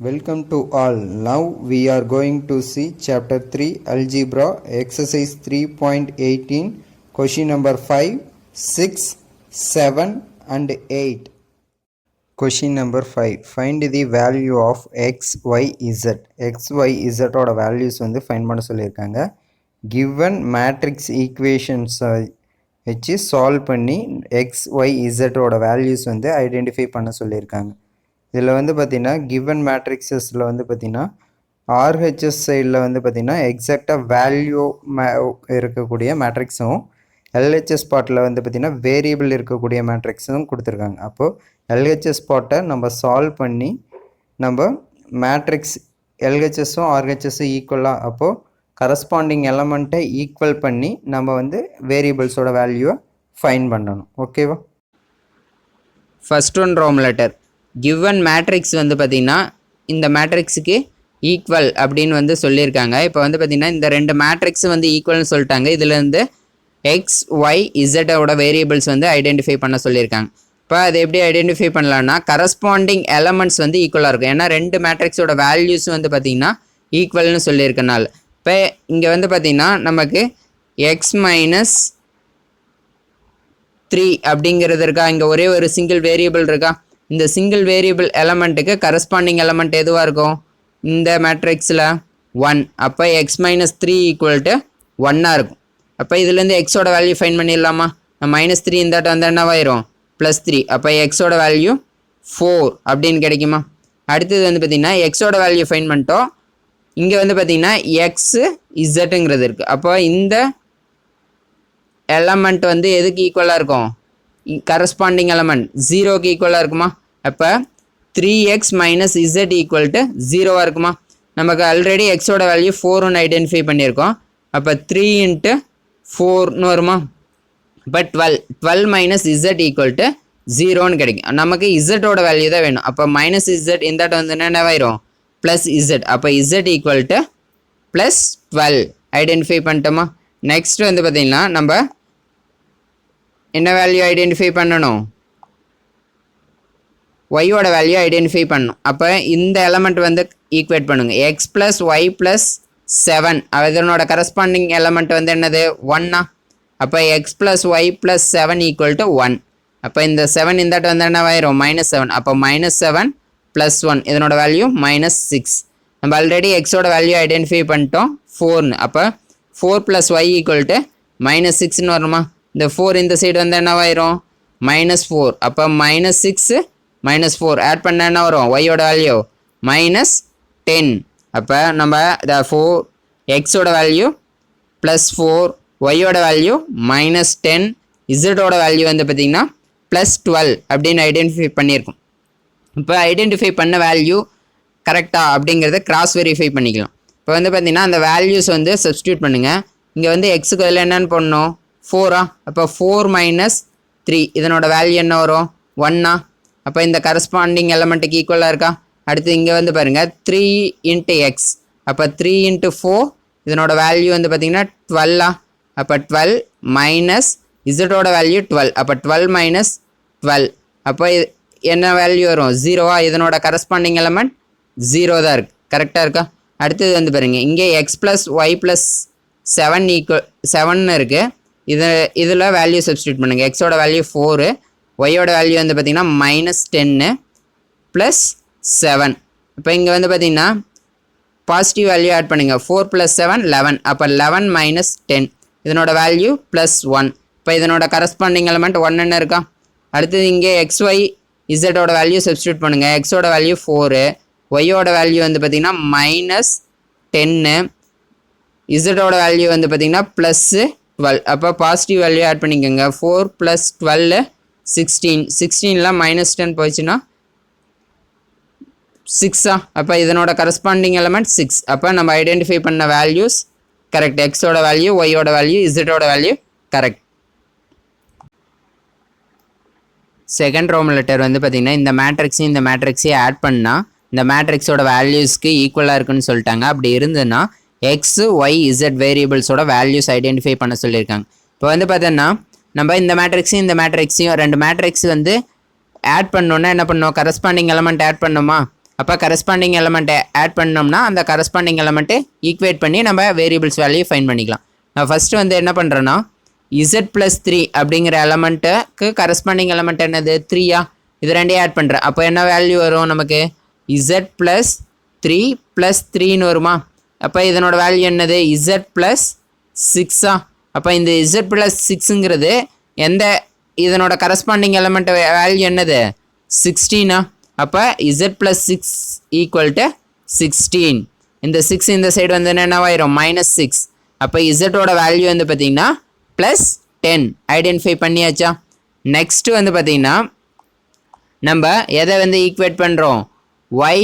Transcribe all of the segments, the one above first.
Welcome to all. Now we are going to see chapter 3 algebra exercise 3.18 question number 5, 6, 7 and 8. Question number 5. Find the value of x, y, z. x, y, z ஓட values வந்து find பண்ண சொல்லியிருக்காங்க. Given matrix equations வச்சு solve பண்ணி x, y, z ஓட values வந்து identify பண்ண சொல்லியிருக்காங்க. இதில் வந்து பார்த்திங்கன்னா கிவன் மேட்ரிக்ஸஸில் வந்து பார்த்திங்கன்னா ஆர்ஹெச்எஸ் சைடில் வந்து பார்த்திங்கன்னா எக்ஸாக்டாக வேல்யூ இருக்கக்கூடிய மேட்ரிக்ஸும் எல்ஹெச்எஸ் பார்ட்டில் வந்து பார்த்திங்கன்னா வேரியபிள் இருக்கக்கூடிய மேட்ரிக்ஸும் கொடுத்துருக்காங்க. அப்போது எல்ஹெச்எஸ் பார்ட்டை நம்ம சால்வ் பண்ணி நம்ம மேட்ரிக்ஸ் எல்ஹெச்எஸும் ஆர்ஹெச்எஸும் ஈக்குவலாக அப்போது கரஸ்பாண்டிங் எலமெண்ட்டை ஈக்குவல் பண்ணி நம்ம வந்து வேரியபிள்ஸோட வேல்யூவை ஃபைண்ட் பண்ணணும். ஓகேவா? First one row letter given matrix வந்து பார்த்திங்கன்னா இந்த மேட்ரிக்ஸுக்கு ஈக்குவல் அப்படின்னு வந்து சொல்லியிருக்காங்க. இப்போ வந்து பார்த்திங்கன்னா இந்த ரெண்டு மேட்ரிக்ஸ் வந்து ஈக்குவல்னு சொல்லிட்டாங்க. இதுலேருந்து எக்ஸ் ஒய் இசட்டோட வேரியபிள்ஸ் வந்து ஐடென்டிஃபை பண்ண சொல்லியிருக்காங்க. இப்போ அதை எப்படி ஐடென்டிஃபை பண்ணலான்னா கரஸ்பாண்டிங் எலமெண்ட்ஸ் வந்து ஈக்குவலாக இருக்கும். ஏன்னா ரெண்டு மேட்ரிக்ஸோட வேல்யூஸ் வந்து பார்த்திங்கன்னா ஈக்குவல்னு சொல்லியிருக்கனால இப்போ இங்கே வந்து பார்த்திங்கன்னா நமக்கு எக்ஸ் மைனஸ் 3 அப்படிங்கிறது இருக்கா, இங்கே ஒரே ஒரு சிங்கிள் வேரியபிள் இருக்கா. இந்த சிங்கிள் வேரியபிள் எலமெண்ட்டுக்கு கரஸ்பாண்டிங் எலமெண்ட் எதுவாக இருக்கும் இந்த மேட்ரிக்ஸில் 1. அப்போ எக்ஸ் மைனஸ் 3 ஈக்குவல் டு 1 இருக்கும். அப்போ இதுலேருந்து எக்ஸோட வேல்யூ ஃபைன் பண்ணிடலாமா? -3 இந்தாட்ட வந்து என்னவாயிரும் +3. அப்போ எக்ஸோட வேல்யூ 4 அப்படின்னு கிடைக்குமா? அடுத்தது வந்து பார்த்திங்கன்னா எக்ஸோட வேல்யூ ஃபைன் பண்ணிட்டோம். இங்கே வந்து பார்த்திங்கன்னா எக்ஸு இசட்டுங்கிறது இருக்குது. அப்போ இந்த எலமெண்ட் வந்து எதுக்கு ஈக்குவலாக இருக்கும்? கரஸ்பாண்டிங் எலமெண்ட் 0க்கு ஈக்குவலாக இருக்குமா? அப்போ 3x மைனஸ் z ஈக்குவல் டு 0வாக இருக்குமா? நமக்கு ஆல்ரெடி எக்ஸோட வேல்யூ 4 ஐடென்டிஃபை பண்ணியிருக்கோம். அப்போ 3 × 4 வருமா? இப்போ 12 மைனஸ் z ஈக்குவல் டு 0ன்னு கிடைக்கும். நமக்கு இசட்டோட வேல்யூ தான் வேணும். அப்போ -z இந்தாட்ட வந்து என்னவாயிரும் +z. அப்போ z ஈக்குவல் டு +12 ஐடென்டிஃபை பண்ணிட்டோமா? நெக்ஸ்ட் வந்து பார்த்திங்கன்னா நம்ம என்ன வேல்யூ ஐடென்டிஃபை பண்ணணும்? ஒய்யோட வேல்யூ ஐடென்டிஃபை பண்ணணும். அப்போ இந்த எலமெண்ட் வந்து ஈக்குவேட் பண்ணுங்க. எக்ஸ் ப்ளஸ் ஒய் ப்ளஸ் 7 அதனோட கரஸ்பாண்டிங் எலமெண்ட் வந்து என்னது 1. அப்போ x plus y plus 7 equal to 1. அப்போ இந்த 7 இந்தாட்ட வந்து என்னவாயிரும் -7. அப்போ -7 + 1 இதனோட வேல்யூ -6. நம்ம ஆல்ரெடி எக்ஸோட வேல்யூ ஐடென்டிஃபை பண்ணிட்டோம் 4ன்னு. அப்போ 4 + y ஈக்குவல் டு -6ன்னு வருமா? இந்த 4 இந்த சைடு வந்து என்னவாயிரும் -4. அப்போ -6 -4 ஆட் பண்ண என்ன வரும் ஒய்யோட வேல்யூ -10. அப்போ நம்ம 4 எக்ஸோட வேல்யூ +4 ஒய்யோட வேல்யூ -10 இசட்டோட வேல்யூ வந்து பார்த்திங்கன்னா +12 அப்படின்னு ஐடென்டிஃபை பண்ணியிருக்கோம். இப்போ ஐடென்டிஃபை பண்ண வேல்யூ கரெக்டாக அப்படிங்கிறத கிராஸ் வெரிஃபை பண்ணிக்கலாம். இப்போ வந்து பார்த்திங்கன்னா அந்த வேல்யூஸ் வந்து சப்ஸ்டியூட் பண்ணுங்கள். இங்கே வந்து எக்ஸுக்கு அதில் என்னென்னு பண்ணணும் 4. அப்போ 4 - 3 இதனோட வேல்யூ என்ன வரும் 1. அப்போ இந்த கரஸ்பாண்டிங் எலமெண்ட்டுக்கு ஈக்குவலாக இருக்கா? அடுத்து இங்கே வந்து பாருங்கள் 3 × x. அப்போ 3 × 4 இதனோட வேல்யூ வந்து பார்த்திங்கன்னா 12. அப்போ 12 மைனஸ் இசட்டோட வேல்யூ 12. அப்போ 12 - 12 அப்போ என்ன வேல்யூ வரும் 0வா? இதனோட கரஸ்பாண்டிங் எலமெண்ட் 0 தான் இருக்குது. கரெக்டாக இருக்கா? அடுத்தது வந்து பாருங்கள் இங்கே x plus y plus 7 equal 7ன்னு இருக்குது. இதில் வேல்யூ சப்ஸ்டியூட் பண்ணுங்கள். எக்ஸோட வேல்யூ 4 ஒய்யோட வேல்யூ வந்து பார்த்திங்கன்னா -10 + 7. இப்போ இங்கே வந்து பார்த்திங்கன்னா பாசிட்டிவ் வேல்யூ ஆட் பண்ணுங்கள். 4 + 7 11. அப்போ 11 - 10 இதனோட வேல்யூ +1. இப்போ இதனோட கரஸ்பாண்டிங் எலமெண்ட் 1ன்னு இருக்கா? அடுத்தது இங்கே XY இசட்டோட வேல்யூ சப்ஸ்டியூட் பண்ணுங்கள். எக்ஸோட வேல்யூ 4 ஒய்யோட வேல்யூ வந்து பார்த்திங்கன்னா -10 இசட்டோட வேல்யூ வந்து பார்த்திங்கன்னா +12. அப்போ பாசிட்டிவ் வேல்யூ ஆட் பண்ணிக்கோங்க. 4 + 12 16. 16ல் -10 போயிடுச்சுன்னா 6. அப்போ இதனோட கரஸ்பாண்டிங் எலமெண்ட் 6. அப்போ நம்ம ஐடென்டிஃபை பண்ண வேல்யூஸ் கரெக்ட். எக்ஸோட வேல்யூ ஒய்யோட வேல்யூ இசட்டோட value correct. Second row letter வந்து பார்த்திங்கன்னா இந்த மேட்ரிக்ஸையும் ஆட் பண்ணால் இந்த மேட்ரிக்ஸோட வேல்யூஸ்க்கு ஈக்குவலாக இருக்குன்னு சொல்லிட்டாங்க. அப்படி இருந்ததுன்னா எக்ஸ் ஒய் இசட் வேரியபிள்ஸோட வேல்யூஸ் ஐடென்டிஃபை பண்ண சொல்லியிருக்காங்க. இப்போ வந்து பார்த்தோன்னா நம்ம இந்த மேட்ரிக்ஸையும் ரெண்டு மேட்ரிக்ஸ் வந்து ஆட் பண்ணோன்னா என்ன பண்ணோம் கரஸ்பாண்டிங் எலமெண்ட் ஆட் பண்ணோமா? அப்போ கரஸ்பாண்டிங் எலமெண்ட்டை ஆட் பண்ணோம்னா அந்த கரஸ்பாண்டிங் எலமெண்ட்டை ஈக்குவேட் பண்ணி நம்ம வேரியபிள்ஸ் வேல்யூ ஃபைண்ட் பண்ணிக்கலாம். நான் ஃபஸ்ட்டு வந்து என்ன பண்ணுறேன்னா z + 3 அப்படிங்கிற எலமெண்ட்டுக்கு கரஸ்பாண்டிங் எலமெண்ட் என்னது 3யா, இது ரெண்டையும் ஆட் பண்ணுறேன். அப்போ என்ன வேல்யூ வரும் நமக்கு z + 3 + 3ன்னு வருமா. அப்போ இதனோட வேல்யூ என்னது z + 6ஆ. அப்போ இந்த z + 6ங்கிறது எந்த இதனோட கரஸ்பாண்டிங் எலமெண்ட் வேல்யூ என்னது 16ஆ. அப்போ z + 6 = 16. இந்த 6 இந்த சைடு வந்து என்னவாயிரும் -6. அப்போ இசட்டோட வேல்யூ வந்து பார்த்தீங்கன்னா +10 ஐடென்டிஃபை பண்ணியாச்சா. நெக்ஸ்ட் வந்து பார்த்தீங்கன்னா நம்ம எதை வந்து ஈக்குவேட் பண்ணுறோம் y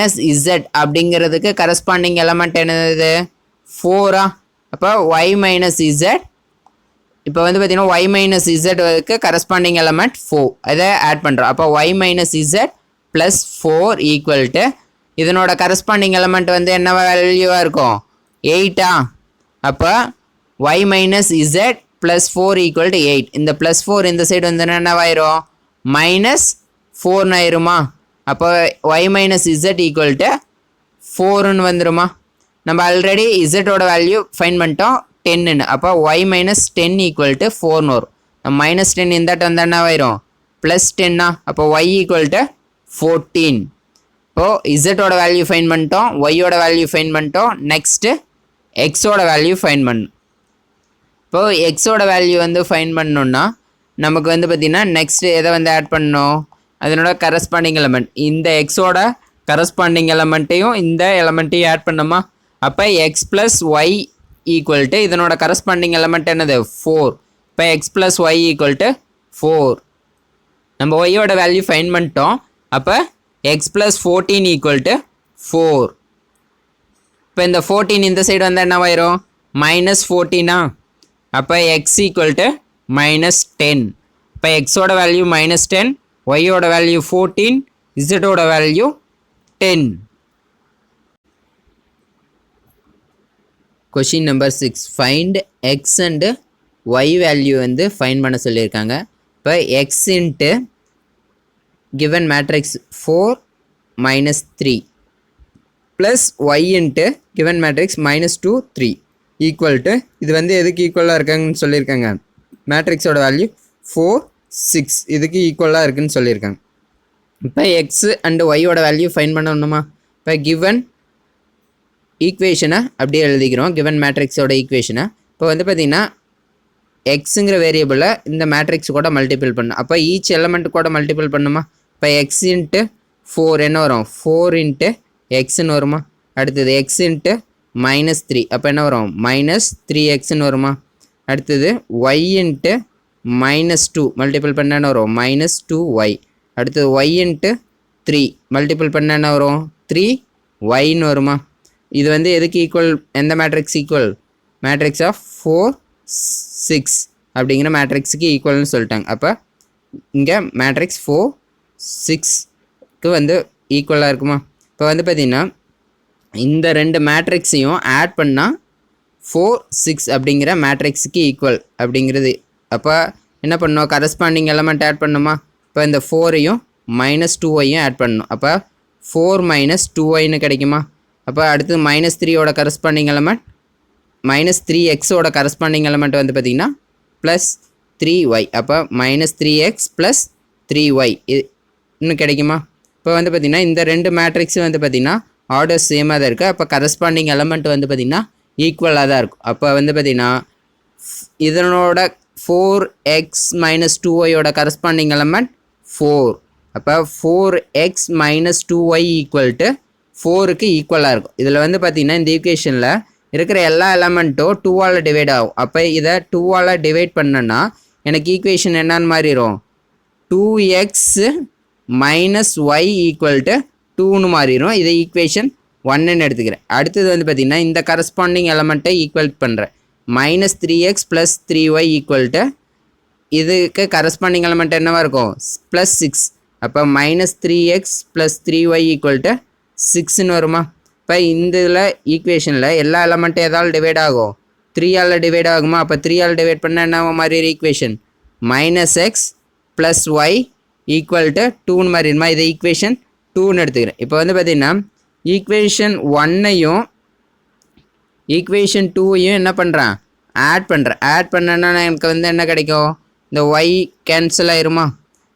- z அப்படிங்கிறதுக்கு கரஸ்பாண்டிங் எலமெண்ட் என்னது 4ஆ. அப்போ y - z இப்போ வந்து பார்த்தீங்கன்னா y - z கரஸ்பாண்டிங் எலமெண்ட் 4 அதை ஆட் பண்ணுறோம். அப்போ y - z + 4 = இதனோட கரஸ்பாண்டிங் எலமெண்ட் வந்து என்ன வேல்யூவாக இருக்கும் 8ஆ. அப்போ y - z + 4 = 8. இந்த +4 இந்த சைடு வந்து என்னவாயிரும் -4 ஆயிருமா. அப்போ y - z = 4ன்னு வந்துருமா. நம்ம ஆல்ரெடி இசட்டோட வேல்யூ ஃபைண்ட் பண்ணிட்டோம் 10ன்னு. அப்போ y - 10 = 4ன்னு வரும். -10 இந்த வந்து என்னவாயிரும் +10ஆ. அப்போ y = 14. இப்போது இசட்டோட வேல்யூ ஃபைண்ட் பண்ணிட்டோம், ஒய்யோட வேல்யூ ஃபைண்ட் பண்ணிட்டோம். நெக்ஸ்ட்டு எக்ஸோட வேல்யூ ஃபைண்ட் பண்ணணும். இப்போது எக்ஸோட வேல்யூ வந்து ஃபைண்ட் பண்ணணுன்னா நமக்கு வந்து பார்த்திங்கன்னா நெக்ஸ்ட்டு எதை வந்து ஆட் பண்ணணும் அதனோட கரஸ்பாண்டிங் எலமெண்ட். இந்த எக்ஸோட கரஸ்பாண்டிங் எலமெண்ட்டையும் இந்த எலமெண்ட்டையும் ஆட் பண்ணோமா. அப்போ x + y = இதனோட கரஸ்பாண்டிங் எலமெண்ட் என்னது 4. இப்போ x + y = 4. நம்ம ஒய்யோட வேல்யூ ஃபைண்ட் பண்ணிட்டோம். அப்போ x + 14 = 4. இப்போ இந்த 14 இந்த சைடு வந்து என்னவாயிரும் -14ஆ. அப்போ x = -10. இப்போ எக்ஸோட வேல்யூ -10, ஒய்யோட வேல்யூ 14, இசட்டோட value 10. Question number 6 find x and y value வந்து ஃபைண்ட் பண்ண சொல்லியிருக்காங்க. இப்போ x into given matrix 4 - 3 plus y into given matrix -2 3 equal to இது வந்து எதுக்கு ஈக்குவலாக இருக்காங்கன்னு சொல்லியிருக்காங்க மேட்ரிக்ஸோட வேல்யூ 4 6 இதுக்கு ஈக்குவலாக இருக்குதுன்னு சொல்லியிருக்காங்க. இப்போ எக்ஸு அண்டு ஒய்யோட வேல்யூ ஃபைண்ட் பண்ணணுமா. இப்போ கிவன் ஈக்குவேஷனை அப்படியே எழுதிக்கிறோம் கிவன் மேட்ரிக்ஸோட ஈக்குவேஷனை. இப்போ வந்து பார்த்திங்கன்னா எக்ஸுங்கிற வேரியபிளை இந்த மேட்ரிக்ஸ் கூட மல்டிபிள் பண்ணும். அப்போ ஈச் எலமெண்ட் கூட மல்டிபிள் பண்ணுமா. இப்போ எக்ஸ் இன்ட்டு 4 என்ன வரும் 4 × எக்ஸ்ன்னு வருமா. அடுத்தது எக்ஸ் இன்ட்டு -3 அப்போ என்ன வரும் -3x வருமா. அடுத்தது ஒய் இன்ட்டு -2 மல்டிபிள் பண்ண என்ன வரும் -2y. அடுத்தது ஒய் இன்ட்டு 3 மல்டிபிள் பண்ண என்ன வரும் 3y வருமா. இது வந்து எதுக்கு ஈக்குவல் எந்த மேட்ரிக்ஸ் ஈக்குவல் மேட்ரிக்ஸ் ஆஃப் 4 6 அப்படிங்கிற மேட்ரிக்ஸுக்கு ஈக்குவல்னு சொல்லிட்டாங்க. அப்போ இங்கே மேட்ரிக்ஸ் 4 6க்கு வந்து ஈக்குவலாக இருக்குமா. இப்போ வந்து பார்த்திங்கன்னா இந்த ரெண்டு மேட்ரிக்ஸையும் ஆட் பண்ணால் 4 6 அப்படிங்கிற மேட்ரிக்ஸுக்கு ஈக்குவல் அப்படிங்கிறது. அப்போ என்ன பண்ணணும் கரஸ்பாண்டிங் எலமெண்ட் ஆட் பண்ணுமா. இப்போ இந்த 4ஐயும் -2yயும் ஆட் பண்ணணும். அப்போ 4 - 2yன்னு கிடைக்குமா. அப்போ அடுத்து -3யோட கரஸ்பாண்டிங் எலமெண்ட் -3xோட கரஸ்பாண்டிங் எலமெண்ட் வந்து பார்த்திங்கன்னா +3y. அப்போ -3x + 3y இன்னும் கிடைக்குமா. இப்போ வந்து பார்த்திங்கன்னா இந்த ரெண்டு மேட்ரிக்ஸும் வந்து பார்த்திங்கன்னா ஆர்டர் சேமாக தான் இருக்குது. அப்போ கரஸ்பாண்டிங் எலமெண்ட் வந்து பார்த்திங்கன்னா ஈக்குவலாக தான் இருக்கும். அப்போ வந்து பார்த்திங்கன்னா இதனோட 4x - 2yயோட கரஸ்பாண்டிங் எலமெண்ட் 4. அப்போ 4x - 2y = 4க்கு ஈக்குவலாக இருக்கும். இதில் வந்து பார்த்திங்கன்னா இந்த ஈக்குவேஷனில் இருக்கிற எல்லா எலமெண்ட்டும் 2ஆல் டிவைட் ஆகும். அப்போ இதை 2ஆல் டிவைட் பண்ணனா எனக்கு ஈக்குவேஷன் என்னன்னு மாறிடும் 2x - y = 2ன்னு மாறிடும். இதை ஈக்குவேஷன் 1ன்னு எடுத்துக்கிறேன். அடுத்தது வந்து பார்த்திங்கன்னா இந்த கரஸ்பாண்டிங் எலமெண்ட்டை ஈக்குவல் பண்ணுறேன் -3x + 3y = இதுக்கு கரஸ்பாண்டிங் எலமெண்ட் என்னவாக இருக்கும் +6. அப்போ -3x + 3y = 6ன்னு வருமா. இப்போ இந்த இதில் ஈக்குவேஷனில் எல்லா எலமெண்ட்டும் எதால் டிவைட் ஆகும் 3ஆல் டிவைட் ஆகுமா. அப்போ 3ஆல் டிவைட் பண்ணால் என்ன மாதிரி ஈக்குவேஷன் -x + y = 2ன்னு மாறிடுமா. இது ஈக்குவேஷன் 2ன்னு எடுத்துக்கிறேன். இப்போ வந்து பார்த்தீங்கன்னா ஈக்குவேஷன் 1ஐயும் ஈக்குவேஷன் 2ஐயும் என்ன பண்ணுறேன், ஆட் பண்ணுறேன். ஆட் பண்ணேன்னா எனக்கு வந்து என்ன கிடைக்கும், இந்த y கேன்சல் ஆயிருமா.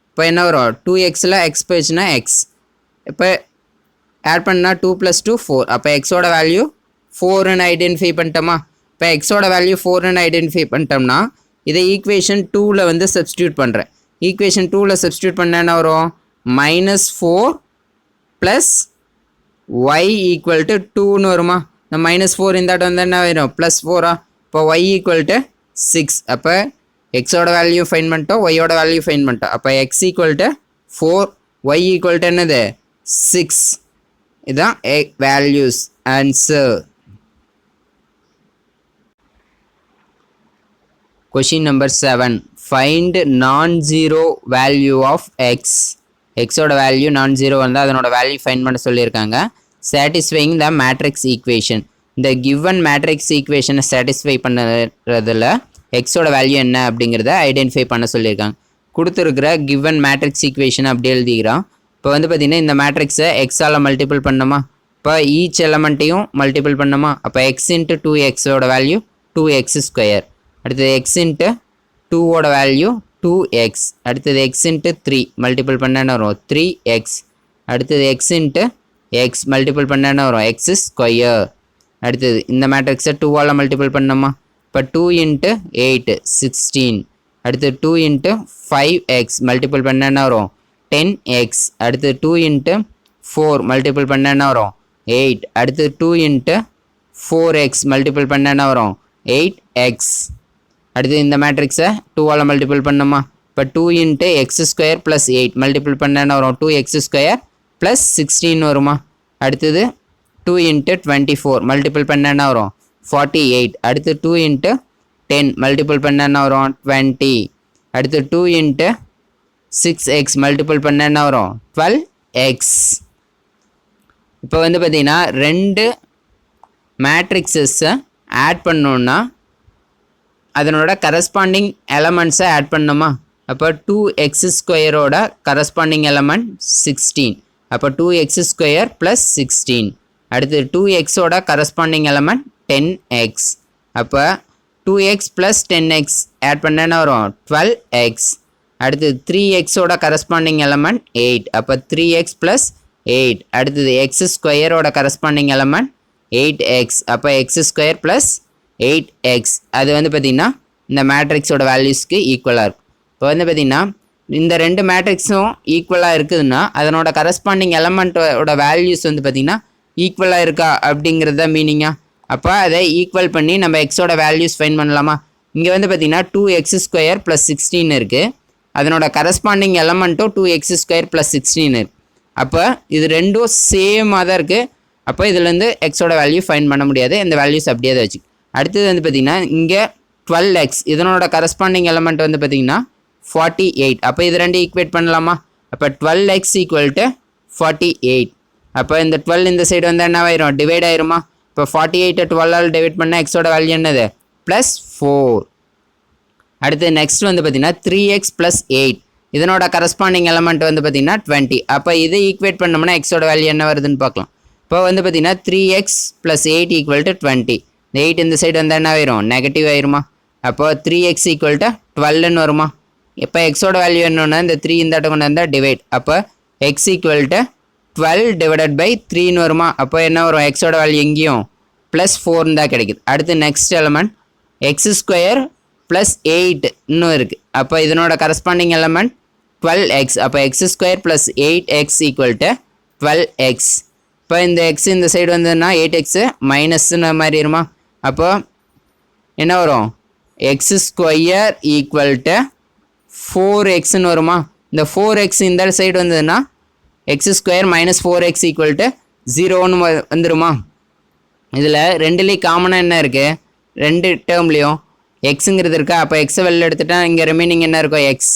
இப்போ என்ன வரும், 2xல் எக்ஸ் போயிடுச்சுன்னா எக்ஸ். இப்போ ஆட் பண்ணால் 2 + 2 4. அப்போ எக்ஸோட வேல்யூ 4ன்னு ஐடென்டிஃபை பண்ணிட்டோமா. இப்போ எக்ஸோட வேல்யூ 4ன்னு ஐடென்டிஃபை பண்ணிட்டோம்னா இதை ஈக்குவேஷன் 2ல் வந்து சப்ஸ்டியூட் பண்ணுறேன். ஈக்குவேஷன் 2ல் சப்ஸ்டியூட் பண்ண என்ன வரும், -4 + y = 2ன்னு வருமா. இந்த -4 இந்த ஆட்டம் வந்து என்ன வரும், +4. இப்போ y = 6. அப்போ எக்ஸோட வேல்யூ ஃபைன் பண்ணிட்டோம், ஒய்யோட வேல்யூ ஃபைன் பண்ணிட்டோம். அப்போ x = 4, y = என்னது 6. இதுதான் values answer. Question number 7. Find non-zero value of x. எக்ஸோட வேல்யூ non-zero வந்து அதனோட வேல்யூ ஃபைன் பண்ண சொல்லியிருக்காங்க. satisfying the matrix equation. இந்த given matrix equation satisfy பண்ணுறதுல எக்ஸோட வேல்யூ என்ன அப்படிங்கிறத ஐடென்டிஃபை பண்ண சொல்லியிருக்காங்க. கொடுத்துருக்கிற given matrix equation அப்படி எழுதிக்கிறோம். இப்போ வந்து பார்த்திங்கன்னா இந்த மேட்ரிக்ஸை எக்ஸால் மல்டிபிள் பண்ணோமா. இப்போ ஈச் எலமெண்ட்டையும் மல்டிபிள் பண்ணோமா. அப்போ x × 2xோட வேல்யூ 2x². அடுத்தது x × 2ஓட வேல்யூ 2x. அடுத்தது x × 3 மல்டிபிள் பண்ண என்ன வரும், 3x. அடுத்தது x × x மல்டிபிள் பண்ண என்ன வரும், x². அடுத்தது இந்த மேட்ரிக்ஸை 2ஆல் மல்டிபிள் பண்ணோமா. இப்போ 2 × 8 16. அடுத்து 2 × 5x மல்டிபிள் பண்ண என்ன வரும், 10x. அடுத்து 2 × 4 மல்டிபிள் பண்ண என்ன வரும், 8. அடுத்து 2 × 4x மல்டிபிள் பண்ண என்ன வரும், 8x. அடுத்து இந்த மேட்ரிக்ஸை 2ஆல் மல்டிபிள் பண்ணோமா. இப்போ 2 × x² + 8 மல்டிபிள் பண்ண என்ன வரும், 2x² + 16 வருமா. அடுத்தது 2 × 24 மல்டிபிள் பண்ண என்ன வரும், 48. அடுத்து 2 × 10 மல்டிபிள் பண்ண என்ன வரும், 20. அடுத்து 2 × 6x மல்டிபிள் பண்ண என்ன வரும், 12x. இப்போ வந்து பார்த்தீங்கன்னா ரெண்டு மேட்ரிக்ஸஸை ஆட் பண்ணோன்னா அதனோட கரஸ்பாண்டிங் எலமெண்ட்ஸை ஆட் பண்ணோமா. அப்போ 2x² கரஸ்பாண்டிங் எலமெண்ட் 16. அப்போ 2x² + 16. அடுத்து 2xோட கரஸ்பாண்டிங் எலமெண்ட் 10x. அப்போ 2x + 10x ஆட் பண்ண என்ன வரும், 12x. அடுத்து 3xோட கரஸ்பாண்டிங் எலமெண்ட் 8. அப்போ 3x + 8. அடுத்தது x² கரஸ்பாண்டிங் எலமெண்ட் 8x. அப்போ x² + 8x. அது வந்து பார்த்திங்கன்னா இந்த மேட்ரிக்ஸோட வேல்யூஸ்க்கு ஈக்குவலாக இருக்கும். இப்போ வந்து பார்த்திங்கன்னா இந்த ரெண்டு மேட்ரிக்ஸும் ஈக்குவலாக இருக்குதுன்னா அதனோட கரஸ்பாண்டிங் எலமெண்ட்டோட வேல்யூஸ் வந்து பார்த்திங்கன்னா ஈக்குவலாக இருக்கா அப்படிங்கிறது தான் மீனிங்கா. அப்போ அதை ஈக்குவல் பண்ணி நம்ம எக்ஸோட வேல்யூஸ் ஃபைன் பண்ணலாமா. இங்கே வந்து பார்த்திங்கன்னா 2x² + 16 இருக்குது. அதனோட கரஸ்பாண்டிங் எலமெண்ட்டும் 2x² + 16 இருக்குது. அப்போ இது ரெண்டும் சேமாக தான் இருக்குது. அப்போ இதுலேருந்து எக்ஸோட வேல்யூ ஃபைன் பண்ண முடியாது, இந்த வேல்யூஸ் அப்படியே தான் வச்சு. அடுத்தது வந்து பார்த்திங்கன்னா இங்கே 12x இதனோட கரஸ்பாண்டிங் எலமெண்ட் வந்து பார்த்திங்கன்னா 48. அப்போ இது ரெண்டு ஈக்குவேட் பண்ணலாமா. அப்போ 12x = 48. அப்போ இந்த 12 இந்த சைடு வந்து என்ன ஆயிரும், டிவைட் ஆயிருமா. இப்போ 48 12ஆல் டிவைட் பண்ணால் எக்ஸோட வேல்யூ என்னது, +4. அடுத்து நெக்ஸ்ட் வந்து பார்த்திங்கன்னா 3x + 8 இதனோட கரஸ்பாண்டிங் எலமெண்ட் வந்து பார்த்திங்கன்னா 20. அப்போ இதை ஈக்குவேட் பண்ணோம்னா எக்ஸோட வேல்யூ என்ன வருதுன்னு பார்க்கலாம். இப்போ வந்து பார்த்திங்கன்னா 3x + 8 = 20. இந்த 8 இந்த சைடு வந்து என்ன ஆயிரும், நெகட்டிவ் ஆயிருமா. அப்போ 3x = 12ன்னு வருமா. இப்போ எக்ஸோட வேல்யூ என்னன்னா இந்த 3 இந்த ஆட்டம் கொண்டு வந்தால் டிவைட். அப்போ x = 12 / 3ன்னு வருமா. அப்போ என்ன வரும், எக்ஸோட வேல்யூ எங்கேயும் +4 தான் கிடைக்குது. அடுத்து நெக்ஸ்ட் எலமெண்ட் x² + 8 இன்னும் இருக்குது. அப்போ இதனோட கரஸ்பாண்டிங் எலமெண்ட் 12x. அப்போ x² + 8x = 12x. இப்போ இந்த x இந்த சைடு வந்ததுன்னா 8x மைனஸ்ன்னு மாறிடுமா. அப்போ என்ன வரும், x² = 4xன்னு வருமா. இந்த 4x இந்த சைடு வந்ததுன்னா x² - 4x = 0ன்னு வந்துடுமா. இதில் ரெண்டுலேயும் காமனாக என்ன இருக்குது, ரெண்டு டேர்ம்லேயும் எக்ஸுங்கிறது இருக்கா. அப்போ எக்ஸை வெளில எடுத்துட்டா இங்கே ரிமைனிங் என்ன இருக்கும், எக்ஸ்.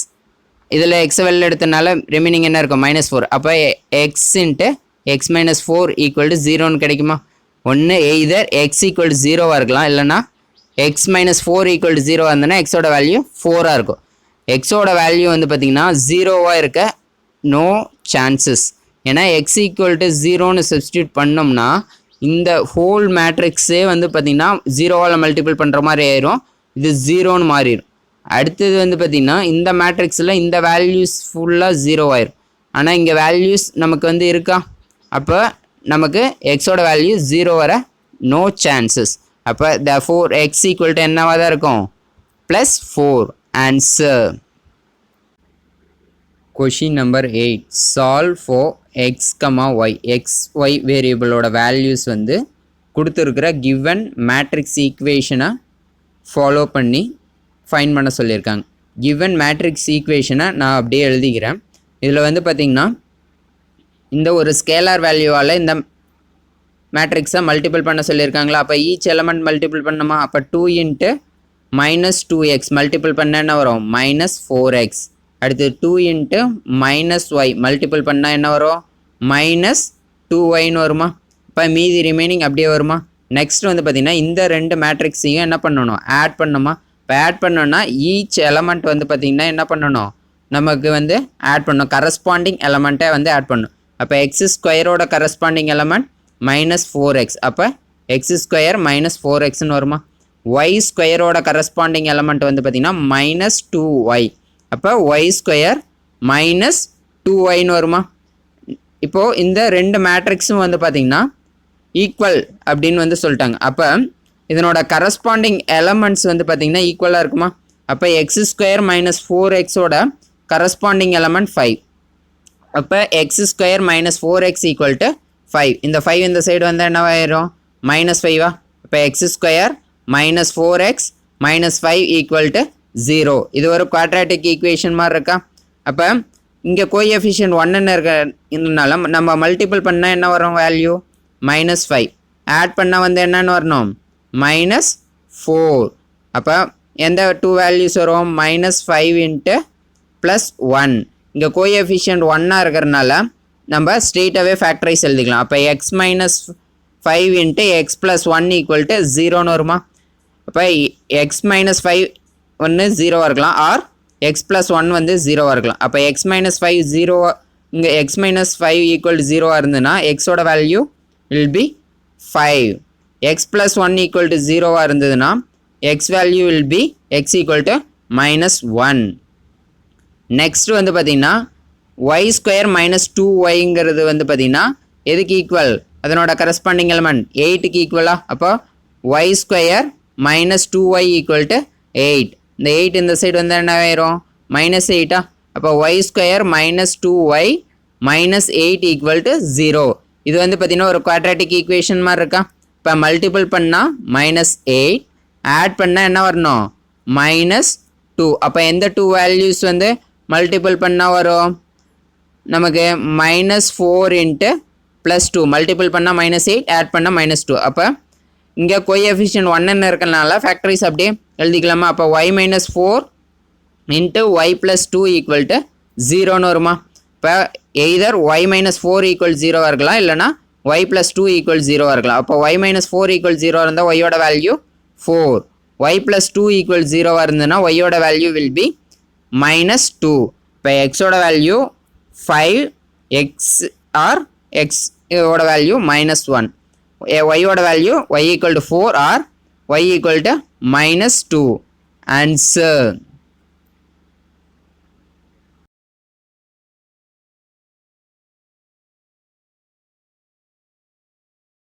இதில் எக்ஸை வெளில எடுத்தனால ரிமைனிங் என்ன இருக்கும், -4. அப்போ x × x - 4 = 0ன்னு கிடைக்குமா. ஒன்று எய்தர் x = 0வாக இருக்கலாம், இல்லைனா x - 4 = 0 இருந்ததுன்னா எக்ஸோட வேல்யூ 4ஆக இருக்கும். எக்ஸோட வேல்யூ வந்து பார்த்திங்கன்னா 0வாக இருக்க நோ சான்சஸ். ஏன்னா எக்ஸ் ஈக்குவல் டு ஜீரோன்னு சப்ஸ்டியூட் பண்ணோம்னா இந்த ஹோல் மேட்ரிக்ஸே வந்து பார்த்திங்கன்னா ஜீரோவால் மல்டிபிள் பண்ணுற மாதிரி ஆயிரும், இது ஜீரோன்னு மாறிடும். அடுத்தது வந்து பார்த்திங்கன்னா இந்த மேட்ரிக்ஸில் இந்த வேல்யூஸ் ஃபுல்லாக ஜீரோ ஆயிரும். ஆனால் இங்கே வேல்யூஸ் நமக்கு வந்து இருக்கா, அப்போ நமக்கு எக்ஸோட வேல்யூ ஜீரோ வர நோ சான்சஸ். அப்போ therefore x ஈக்குவல் டு என்னவாக தான் இருக்கும், +4. Answer. Question number 8. Solve for x comma y. X y வேரியபிளோட வேல்யூஸ் வந்து கொடுத்துருக்கிற கிவன் மேட்ரிக்ஸ் ஈக்குவேஷனை ஃபாலோ பண்ணி ஃபைன் பண்ண சொல்லியிருக்காங்க. கிவன் மேட்ரிக்ஸ் ஈக்குவேஷனை நான் அப்படியே எழுதிக்கிறேன். இதில் வந்து பார்த்திங்கன்னா இந்த ஒரு ஸ்கேலார் வேல்யூவால் இந்த மேட்ரிக்ஸை மல்டிபிள் பண்ண சொல்லியிருக்காங்களா. அப்போ ஈச் எலமெண்ட் மல்டிபிள் பண்ணணுமா. அப்போ 2 இன்ட்டு -2x மல்டிபிள் பண்ண என்ன வரும், -4x. அடுத்து 2 இன்ட்டு -y மல்டிபிள் பண்ணால் என்ன வரும், -2yன்னு வருமா. இப்போ மீதி ரிமைனிங் அப்படியே வருமா. நெக்ஸ்ட் வந்து பார்த்திங்கன்னா இந்த ரெண்டு மேட்ரிக்ஸையும் என்ன பண்ணணும், ஆட் பண்ணணுமா. இப்போ ஆட் பண்ணோன்னா ஈச் எலமெண்ட் வந்து பார்த்திங்கன்னா என்ன பண்ணணும், நமக்கு வந்து ஆட் பண்ணணும், கரஸ்பாண்டிங் எலமெண்ட்டை வந்து ஆட் பண்ணணும். அப்போ எக்ஸ் ஸ்கொயரோட கரஸ்பாண்டிங் எலமெண்ட் -4x. அப்போ எக்ஸ் ஸ்கொயர் -4xன்னு வருமா. ஒய் ஸ்கொயரோட கரஸ்பாண்டிங் எலமெண்ட் வந்து பார்த்திங்கன்னா -2y. அப்போ ஒய் ஸ்கொயர் -2yன்னு வருமா. இப்போது இந்த ரெண்டு மேட்ரிக்ஸும் வந்து பார்த்திங்கன்னா ஈக்குவல் அப்படின்னு வந்து சொல்லிட்டாங்க. அப்போ இதனோட கரஸ்பாண்டிங் எலமெண்ட்ஸ் வந்து பார்த்திங்கன்னா ஈக்குவலாக இருக்குமா. அப்போ எக்ஸ் ஸ்கொயர் -4xோட கரஸ்பாண்டிங் எலமெண்ட் 5. அப்போ X square -4x equal to 5. இந்த 5 இந்த சைடு வந்து என்னவாயிரும், -5வா. இப்போ X square -4x -5 equal to 0. இது ஒரு குவாட்ராட்டிக் ஈக்குவேஷன் மாதிரி இருக்கா. அப்போ இங்கே கோஎஃபிஷியன்ட் 1ன்னு இருக்கிறதுனால நம்ம மல்டிபிள் பண்ணால் என்ன வரும் வேல்யூ, -5. ஆட் பண்ணால் வந்து என்னென்னு வரணும், -4. அப்போ எந்த 2 வேல்யூஸ் வரும், -5 இன்ட்டு +1. இங்கே கோஎஃபிஷியன்ட் 1ஆக இருக்கிறதுனால நம்ம ஸ்ட்ரெயிட்டாகவே ஃபேக்டரைஸ் எழுதிக்கலாம். அப்போ x -5 இன்ட்டு x +1 ஈக்குவல் டு 0ன்னு வருமா. அப்போ x -5 ஒன்று 0வாக இருக்கலாம், ஆர் x +1 வந்து 0வாக இருக்கலாம். அப்போ x -5 0, இங்கே x -5 ஈக்குவல் டு 0வாக இருந்ததுன்னா எக்ஸோட value will be 5. x +1 equal to 0வாக இருந்ததுன்னா x value will be x equal to -1. Next வந்து பார்த்திங்கன்னா ஒய் ஸ்கொயர் -2yங்கிறது வந்து பார்த்திங்கன்னா எதுக்கு ஈக்குவல், அதனோட கரஸ்பாண்டிங் எலமெண்ட் 8க்கு ஈக்குவலா. அப்போ Y square -2y equal to 8. இந்த 8 இந்த சைடு வந்து என்ன ஆயிரும், -8ஆ. அப்போ Y square -2y -8 equal to 0. இது வந்து பார்த்திங்கன்னா ஒரு குவாட்ராட்டிக் ஈக்குவேஷன் மாதிரி இருக்கா. இப்போ மல்டிபிள் பண்ணால் -8, ஆட் பண்ணால் என்ன வரணும், -2. அப்போ எந்த 2 வேல்யூஸ் வந்து மல்டிபிள் பண்ணால் வரும், நமக்கு -4 இன்ட்டு +2 மல்டிபிள் பண்ணால் -8, ஆட் பண்ணால் -2. அப்போ இங்கே கோஎஃபிஷியன்ட் 1ன்னு இருக்கிறனால ஃபேக்டரிஸ் அப்படியே எழுதிக்கலாமா. அப்போ y -4 இன்ட்டு y +2 ஈக்குவல் டு 0ன்னு வருமா. இப்போ எய்தர் y -4 ஈக்குவல் 0வாக இருக்கலாம், இல்லைனா y +2 ஈக்குவல் 0வாக இருக்கலாம். அப்போ y -4 ஈக்குவல் 0 இருந்தால் ஒய்யோட வேல்யூ 4. y +2 ஈக்குவல் 0வாக இருந்ததுன்னா ஒய்யோட வேல்யூ வில் பி -2. இப்போ எக்ஸோட வேல்யூ 5, x ஆர் xோட வேல்யூ -1. ஒய்யோட value y equal to 4 or y equal to -2. Answer.